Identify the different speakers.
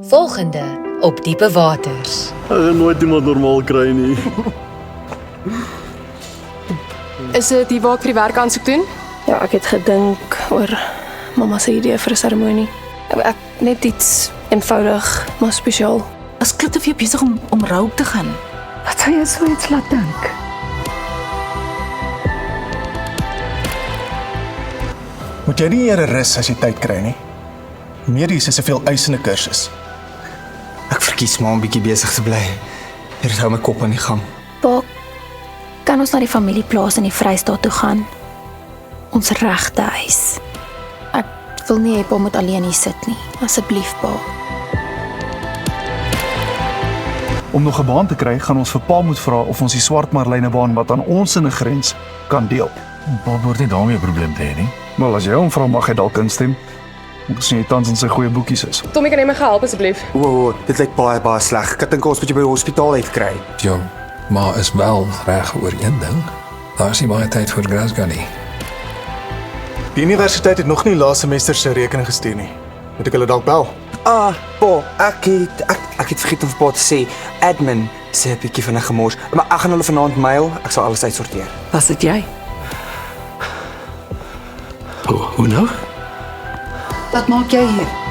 Speaker 1: Volgende op Diepe Waters.
Speaker 2: Ek gaan nooit iemand normaal kry nie.
Speaker 3: Is dit die waar ek vir die werk aansoek doen?
Speaker 4: Ja, ek het gedink oor mamma se idee vir 'n seremonie. Ek net iets eenvoudig, maar spesiaal.
Speaker 5: As klink of jy besig om rou te gaan.
Speaker 4: Wat sou jy so iets laat dink?
Speaker 6: Moet jy nie eers rus as jy tyd kry nie. Medies is 'n veel eisende kursus.
Speaker 7: Ek verkies maar om bietjie besig te bly. Hier hou my kop aan die gang.
Speaker 8: Pa, kan ons na die familieplaas in die Vrystaat toe gaan? Ons regte huis. Ek wil nie hê pa moet alleen hier sit nie. Asseblief, pa.
Speaker 6: Om nog 'n baan te kry, gaan ons vir pa moet vra of ons die swart marlyne baan wat aan ons in 'n grens kan deel.
Speaker 9: Pa behoort nie daarmee 'n probleem te hê nie.
Speaker 6: Maar as jy hom vra, mag hy dalk instem. Ons sien jy tans in sy goeie boekies is.
Speaker 3: Tommy, kan jy my help asseblief?
Speaker 7: O, dit lyk baie sleg. Ek dink ons moet jy by die hospitaal uitkry.
Speaker 9: Jou ma is wel reg oor een ding. Daar is nie baie tyd vir Glasgow nie.
Speaker 6: Die universiteit het nog nie laaste semester se rekening gestuur nie. Moet ek hulle dalk bel?
Speaker 7: Pa, ek het vergeet om vir pa te sê, admin sê 'n bietjie van 'n gemors, maar ek gaan hulle vanaand mail, ek sal alles uitsorteer.
Speaker 5: Was dit jy?
Speaker 9: Hoe nou?
Speaker 5: Wat maak jy hier?